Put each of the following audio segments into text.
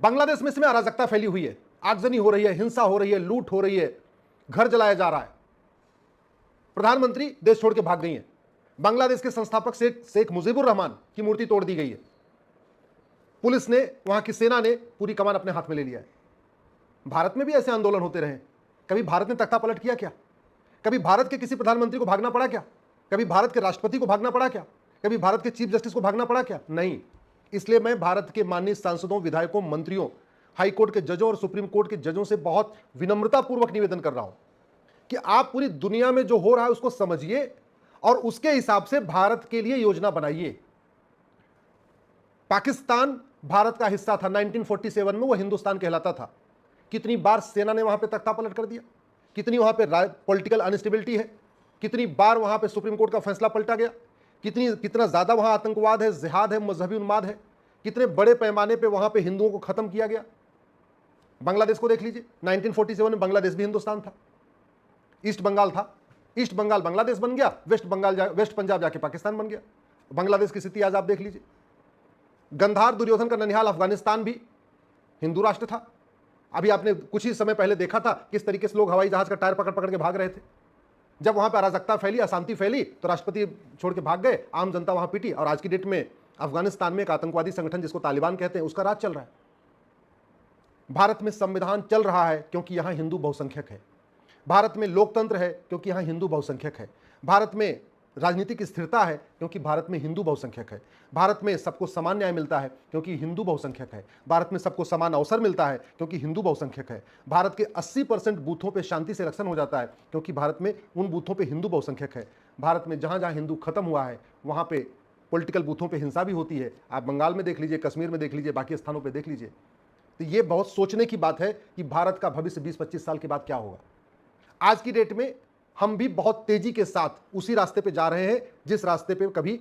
बांग्लादेश में इसमें अराजकता फैली हुई है, आगजनी हो रही है, हिंसा हो रही है, लूट हो रही है, घर जलाया जा रहा है। प्रधानमंत्री देश छोड़ के भाग गई है। बांग्लादेश के संस्थापक शेख मुजीबुर रहमान की मूर्ति तोड़ दी गई है। पुलिस ने, वहां की सेना ने पूरी कमान अपने हाथ में ले लिया है। भारत में भी ऐसे आंदोलन होते रहे। कभी भारत ने तख्ता पलट किया क्या? कभी भारत के किसी प्रधानमंत्री को भागना पड़ा क्या? कभी भारत के राष्ट्रपति को भागना पड़ा क्या? कभी भारत के चीफ जस्टिस को भागना पड़ा क्या? नहीं। इसलिए मैं भारत के माननीय सांसदों, विधायकों, मंत्रियों, हाई कोर्ट के जजों और सुप्रीम कोर्ट के जजों से बहुत विनम्रतापूर्वक निवेदन कर रहा हूं कि आप पूरी दुनिया में जो हो रहा है उसको समझिए और उसके हिसाब से भारत के लिए योजना बनाइए। पाकिस्तान भारत का हिस्सा था। 1947 में वो हिंदुस्तान कहलाता था। कितनी बार सेना ने वहां पे तख्ता पलट कर दिया, कितनी वहां पे पॉलिटिकल अनस्टेबिलिटी है, कितनी बार वहां पे सुप्रीम कोर्ट का फैसला पलटा गया, कितना ज्यादा वहां आतंकवाद है, जिहाद है, मजहबी उन्माद है, कितने बड़े पैमाने पे वहां पे हिंदुओं को खत्म किया गया। बांग्लादेश को देख लीजिए, 1947 में बांग्लादेश भी हिंदुस्तान था, ईस्ट बंगाल था, ईस्ट बंगाल बांग्लादेश बन गया, वेस्ट पंजाब जाके पाकिस्तान बन गया। बांग्लादेश की स्थिति आज आप देख लीजिए। गंधार दुर्योधन का ननिहाल अफगानिस्तान भी हिंदू राष्ट्र था। अभी आपने कुछ ही समय पहले देखा था किस तरीके से लोग हवाई जहाज का टायर पकड़ पकड़ के भाग रहे थे। जब वहां पर अराजकता फैली, अशांति फैली, तो राष्ट्रपति छोड़ के भाग गए, आम जनता वहां पीटी, और आज की डेट में अफगानिस्तान में एक आतंकवादी संगठन जिसको तालिबान कहते हैं, उसका राज चल रहा है। भारत में संविधान चल रहा है क्योंकि यहां हिंदू बहुसंख्यक है। भारत में लोकतंत्र है क्योंकि यहां हिंदू बहुसंख्यक है। भारत में राजनीतिक स्थिरता है क्योंकि भारत में हिंदू बहुसंख्यक है। भारत में सबको समान न्याय मिलता है क्योंकि हिंदू बहुसंख्यक है। भारत में सबको समान अवसर मिलता है क्योंकि हिंदू बहुसंख्यक है। भारत के 80% बूथों पे शांति से इलेक्शन हो जाता है क्योंकि भारत में उन बूथों पे हिंदू बहुसंख्यक है। भारत में जहां जहां हिंदू खत्म हुआ है वहां पे पॉलिटिकल बूथों पे हिंसा भी होती है। आप बंगाल में देख लीजिए, कश्मीर में देख लीजिए, बाकी स्थानों पर देख लीजिए। तो ये बहुत सोचने की बात है कि भारत का भविष्य 20-25 साल के बाद क्या होगा। आज की डेट में हम भी बहुत तेजी के साथ उसी रास्ते पे जा रहे हैं जिस रास्ते पे कभी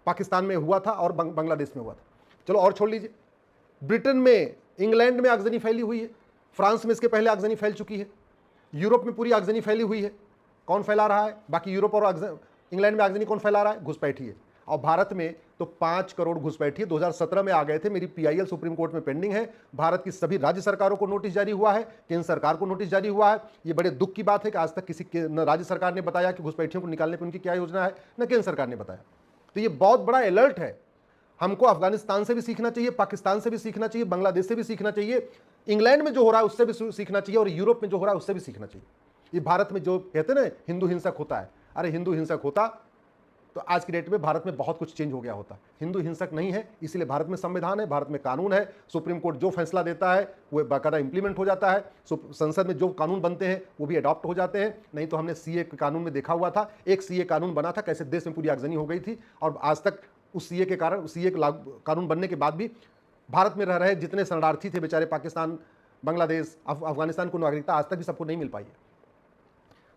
पाकिस्तान में हुआ था और बांग्लादेश में हुआ था। चलो और छोड़ लीजिए, ब्रिटेन में, इंग्लैंड में आगजनी फैली हुई है, फ्रांस में इसके पहले आगजनी फैल चुकी है, यूरोप में पूरी आगजनी फैली हुई है। कौन फैला रहा है? बाकी यूरोप और इंग्लैंड में आगजनी कौन फैला रहा है? घुसपैठी है। और भारत में तो 5 करोड़ घुसपैठी 2017 में आ गए थे। मेरी PIL सुप्रीम कोर्ट में पेंडिंग है। भारत की सभी राज्य सरकारों को नोटिस जारी हुआ है, केंद्र सरकार को नोटिस जारी हुआ है। ये बड़े दुख की बात है कि आज तक किसी न राज्य सरकार ने बताया कि घुसपैठियों को निकालने पर उनकी क्या योजना है, न केंद्र सरकार ने बताया। तो ये बहुत बड़ा अलर्ट है। हमको अफगानिस्तान से भी सीखना चाहिए, पाकिस्तान से भी सीखना चाहिए, बांग्लादेश से भी सीखना चाहिए, इंग्लैंड में जो हो रहा है उससे भी सीखना चाहिए, और यूरोप में जो हो रहा है उससे भी सीखना चाहिए। ये भारत में जो कहते हैं ना हिंदू हिंसक होता है, अरे हिंदू हिंसक होता तो आज की डेट में भारत में बहुत कुछ चेंज हो गया होता। हिंदू हिंसक नहीं है, इसलिए भारत में संविधान है, भारत में कानून है। सुप्रीम कोर्ट जो फैसला देता है वो बाकायदा इंप्लीमेंट हो जाता है। संसद में जो कानून बनते हैं वो भी अडॉप्ट हो जाते हैं। नहीं तो हमने CA के कानून में देखा हुआ था, एक CA कानून बना था, कैसे देश में पूरी आगजनी हो गई थी, और आज तक उस CA के कारण, CA कानून बनने के बाद भी भारत में रह रहे जितने शरणार्थी थे बेचारे, पाकिस्तान, बांग्लादेश, अफगानिस्तान को नागरिकता आज तक भी सबको नहीं मिल पाई है।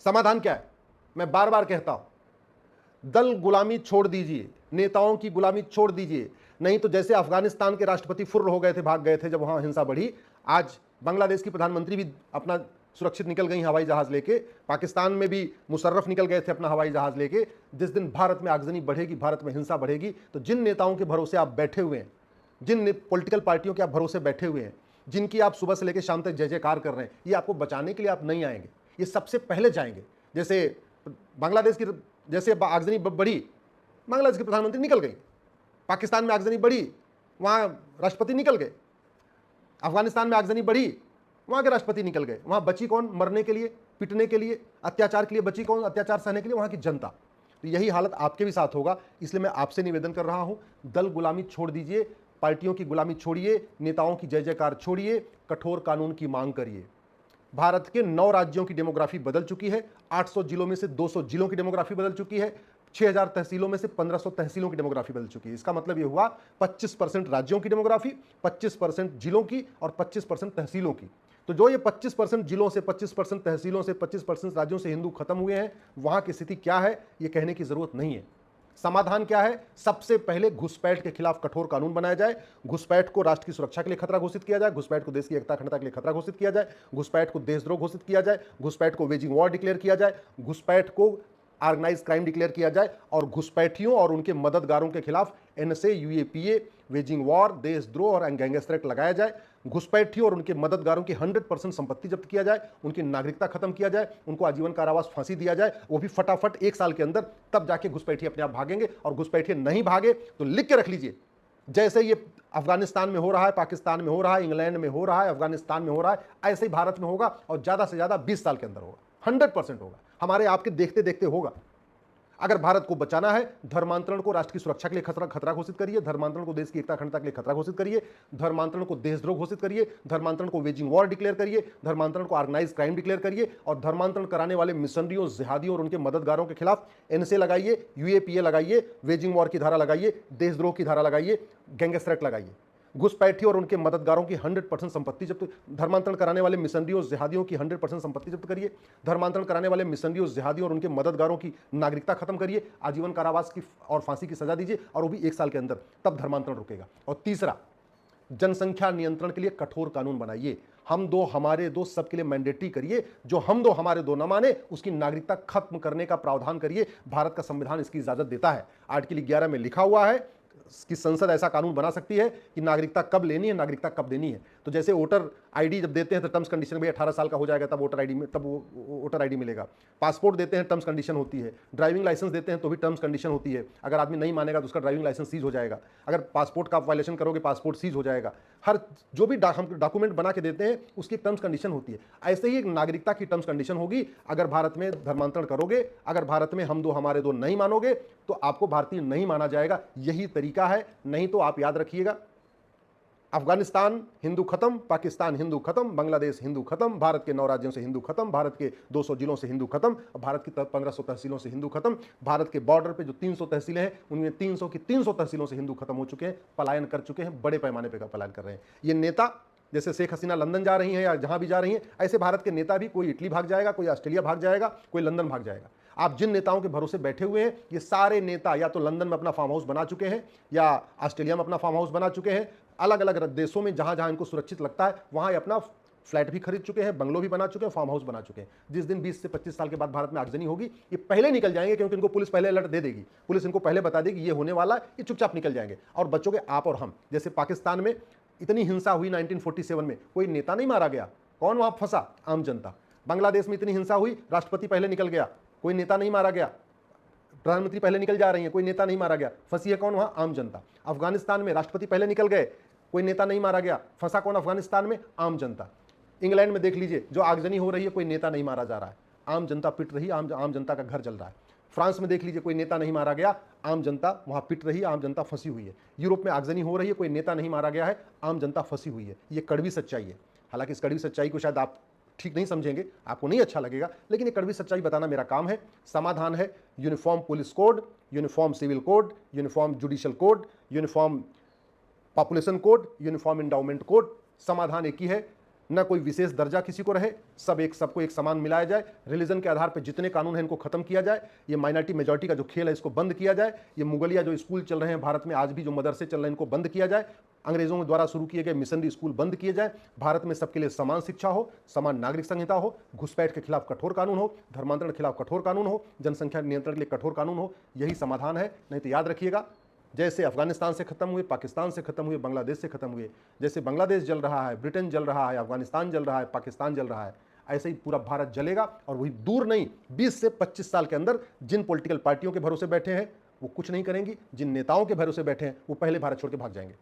समाधान क्या है? मैं बार बार कहता हूं, दल गुलामी छोड़ दीजिए, नेताओं की गुलामी छोड़ दीजिए। नहीं तो जैसे अफगानिस्तान के राष्ट्रपति फुर्र हो गए थे, भाग गए थे जब वहां हिंसा बढ़ी, आज बांग्लादेश की प्रधानमंत्री भी अपना सुरक्षित निकल गई हवाई जहाज लेके। पाकिस्तान में भी मुशर्रफ निकल गए थे अपना हवाई जहाज लेके। जिस दिन भारत में आगजनी बढ़ेगी, भारत में हिंसा बढ़ेगी, तो जिन नेताओं के भरोसे आप बैठे हुए हैं, जिन पॉलिटिकल पार्टियों के आप भरोसे बैठे हुए हैं, जिनकी आप सुबह से लेकर शाम तक जय जयकार कर रहे हैं, ये आपको बचाने के लिए आप नहीं आएंगे, ये सबसे पहले जाएंगे। जैसे बांग्लादेश की जैसे आगजनी बढ़ी, बांग्लादेश के प्रधानमंत्री निकल गई, पाकिस्तान में आगजनी बढ़ी, वहां राष्ट्रपति निकल गए, अफगानिस्तान में आगजनी बढ़ी, वहां के राष्ट्रपति निकल गए। वहां बची कौन? मरने के लिए, पिटने के लिए, अत्याचार के लिए बची कौन? अत्याचार सहने के लिए वहां की जनता। तो यही हालत आपके भी साथ होगा। इसलिए मैं आपसे निवेदन कर रहा हूं, दल गुलामी छोड़ दीजिए, पार्टियों की गुलामी छोड़िए, नेताओं की जय जयकार छोड़िए, कठोर कानून की मांग करिए। भारत के 9 राज्यों की डेमोग्राफी बदल चुकी है। 800 जिलों में से 200 जिलों की डेमोग्राफी बदल चुकी है। 6000 तहसीलों में से 1500 तहसीलों की डेमोग्राफी बदल चुकी है। इसका मतलब यह हुआ 25% राज्यों की डेमोग्राफी, 25% जिलों की और 25% तहसीलों की। तो जो ये 25% जिलों से, 25% तहसीलों से, 25% राज्यों से हिंदू खत्म हुए हैं, वहां की स्थिति क्या है ये कहने की जरूरत नहीं है। समाधान क्या है? सबसे पहले घुसपैठ के खिलाफ कठोर कानून बनाया जाए। घुसपैठ को राष्ट्र की सुरक्षा के लिए खतरा घोषित किया जाए, घुसपैठ को देश की एकता अखंडता के लिए खतरा घोषित किया जाए, घुसपैठ को देशद्रोह घोषित किया जाए, घुसपैठ को वेजिंग वॉर डिक्लेयर किया जाए, घुसपैठ को ऑर्गेनाइज क्राइम डिक्लेयर किया जाए, और घुसपैठियों और उनके मददगारों के खिलाफ NSA, UAPA वेजिंग वॉर, देशद्रोह और गैंगस्टर एक्ट लगाया जाए, घुसपैठियों और उनके मददगारों की 100% संपत्ति जब्त किया जाए, उनकी नागरिकता खत्म किया जाए, उनको आजीवन कारावास फांसी दिया जाए, वो भी फटाफट 1 साल के अंदर, तब जाके घुसपैठिए अपने आप भागेंगे। और घुसपैठिए नहीं भागे तो लिख के रख लीजिए, जैसे ये अफगानिस्तान में हो रहा है, पाकिस्तान में हो रहा है, इंग्लैंड में हो रहा है, अफगानिस्तान में हो रहा है, ऐसे ही भारत में होगा और ज्यादा से ज्यादा 20 साल के अंदर होगा, 100% होगा, हमारे आपके देखते देखते होगा। अगर भारत को बचाना है, धर्मांतरण को राष्ट्र की सुरक्षा के लिए खतरा घोषित करिए, धर्मांतरण को देश की एकता अखंडता के लिए खतरा घोषित करिए, धर्मांतरण को देशद्रोह घोषित करिए, धर्मांतरण को वेजिंग वॉर डिक्लेयर करिए, धर्मांतरण को ऑर्गेनाइज क्राइम डिक्लेयर करिए, और धर्मांतरण कराने वाले मिशनरियों, जिहादियों और उनके मददगारों के खिलाफ एनएसए लगाइए, यूएपीए लगाइए, वेजिंग वॉर की धारा लगाइए, देशद्रोह की धारा लगाइए, गैंगस्टर एक्ट लगाइए। घुसपैठियों और उनके मददगारों की 100% संपत्ति जब्त, धर्मांतरण कराने वाले मिशनरियों, जिहादियों की 100% संपत्ति जब्त करिए, धर्मांतरण कराने वाले मिशनरियों, जिहादियों और उनके मददगारों की नागरिकता खत्म करिए, आजीवन कारावास की और फांसी की सजा दीजिए, और वो भी 1 साल के अंदर, तब धर्मांतरण रुकेगा। और तीसरा, जनसंख्या नियंत्रण के लिए कठोर कानून बनाइए। हम दो हमारे दो सबके लिए मैंडेटरी करिए, जो हम दो हमारे दो न माने उसकी नागरिकता खत्म करने का प्रावधान करिए। भारत का संविधान इसकी इजाजत देता है। आर्टिकल 11 में लिखा हुआ है कि संसद ऐसा कानून बना सकती है कि नागरिकता कब लेनी है, नागरिकता कब देनी है। तो जैसे वोटर आईडी जब देते हैं तो टर्म्स कंडीशन में 18 साल का हो जाएगा तब वोटर आईडी में, तब वोटर आईडी मिलेगा। पासपोर्ट देते हैं, टर्म्स कंडीशन होती है। ड्राइविंग लाइसेंस देते हैं तो भी टर्म्स कंडीशन होती है। अगर आदमी नहीं मानेगा तो उसका ड्राइविंग लाइसेंस सीज हो जाएगा। अगर पासपोर्ट का वायलेशन करोगे, पासपोर्ट सीज हो जाएगा। हर जो भी हम डॉक्यूमेंट बना के देते हैं उसकी टर्म्स कंडीशन होती है। ऐसे ही एक नागरिकता की टर्म्स कंडीशन होगी। अगर भारत में धर्मांतरण करोगे, अगर भारत में हम दो हमारे दो नहीं मानोगे तो आपको भारतीय नहीं माना जाएगा। यही तरीका है। नहीं तो आप याद रखिएगा, अफगानिस्तान हिंदू खत्म, पाकिस्तान हिंदू खत्म, बांग्लादेश हिंदू खत्म, भारत के 9 राज्यों से हिंदू खत्म, भारत के 200 जिलों से हिंदू खत्म, भारत की 1500 तहसीलों से हिंदू खत्म, भारत के बॉर्डर पे जो 300 तहसीलें हैं उनमें 300 की 300 तहसीलों से हिंदू खत्म हो चुके हैं, पलायन कर चुके हैं, बड़े पैमाने पर पलायन कर रहे हैं। ये नेता जैसे शेख हसीना लंदन जा रही हैं या जहां भी जा रही हैं, ऐसे भारत के नेता भी कोई इटली भाग जाएगा, कोई ऑस्ट्रेलिया भाग जाएगा, कोई लंदन भाग जाएगा। आप जिन नेताओं के भरोसे बैठे हुए हैं, ये सारे नेता या तो लंदन में अपना फार्म हाउस बना चुके हैं या ऑस्ट्रेलिया में अपना फार्म हाउस बना चुके हैं। अलग अलग देशों में जहां जहां इनको सुरक्षित लगता है वहां ये अपना फ्लैट भी खरीद चुके हैं, बंगलो भी बना चुके हैं, फार्म हाउस बना चुके हैं। जिस दिन 20 से 25 साल के बाद भारत में आगजनी होगी, ये पहले निकल जाएंगे, क्योंकि इनको पुलिस पहले अलर्ट दे देगी। पुलिस इनको पहले बता देगी ये होने वाला है, ये चुपचाप निकल जाएंगे और बच्चों के आप और हम। जैसे पाकिस्तान में इतनी हिंसा हुई 1947 में, कोई नेता नहीं मारा गया, कौन वहां फंसा? आम जनता। बांग्लादेश में इतनी हिंसा हुई, राष्ट्रपति पहले निकल गया, कोई नेता नहीं मारा गया, प्रधानमंत्री पहले निकल जा रही है, कोई नेता नहीं मारा गया, फंसी है कौन? वहां आम जनता। अफगानिस्तान में राष्ट्रपति पहले निकल गए, कोई नेता नहीं मारा गया, फंसा कौन अफगानिस्तान में? आम जनता। इंग्लैंड में देख लीजिए, जो आगजनी हो रही है, कोई नेता नहीं मारा जा रहा है, आम जनता पिट रही, आम जनता का घर जल रहा है। फ्रांस में देख लीजिए, कोई नेता नहीं मारा गया, आम जनता वहां पिट रही है, आम जनता फंसी हुई है। यूरोप में आगजनी हो रही है, कोई नेता नहीं मारा गया है, आम जनता फंसी हुई है। ये कड़वी सच्चाई है। हालांकि इस कड़वी सच्चाई को शायद आप ठीक नहीं समझेंगे, आपको नहीं अच्छा लगेगा, लेकिन ये कड़वी सच्चाई बताना मेरा काम है। समाधान है uniform police code, uniform civil code, uniform judicial code, uniform population code, uniform endowment code. समाधान एक ही है, न कोई विशेष दर्जा किसी को रहे, सबको एक समान मिलाया जाए। रिलीजन के आधार पर जितने कानून हैं इनको खत्म किया जाए। ये माइनॉरिटी मेजॉरिटी का जो खेल है इसको बंद किया जाए। ये मुगलिया जो स्कूल चल रहे हैं भारत में, आज भी जो मदरसे चल रहे हैं, इनको बंद किया जाए। अंग्रेजों के द्वारा शुरू किए गए मिशनरी स्कूल बंद किए जाए। भारत में सबके लिए समान शिक्षा हो, समान नागरिक संहिता हो, घुसपैठ के खिलाफ कठोर कानून हो, धर्मांतरण के खिलाफ कठोर कानून हो, जनसंख्या नियंत्रण के लिए कठोर कानून हो। यही समाधान है। नहीं तो याद रखिएगा, जैसे अफगानिस्तान से खत्म हुए, पाकिस्तान से खत्म हुए, बांग्लादेश से खत्म हुए, जैसे बांग्लादेश जल रहा है, ब्रिटेन जल रहा है, अफगानिस्तान जल रहा है, पाकिस्तान जल रहा है, ऐसे ही पूरा भारत जलेगा। और वही दूर नहीं, 20 से 25 साल के अंदर जिन पॉलिटिकल पार्टियों के भरोसे बैठे हैं वो कुछ नहीं करेंगी, जिन नेताओं के भरोसे बैठे हैं वो पहले भारत छोड़ के भाग जाएंगे।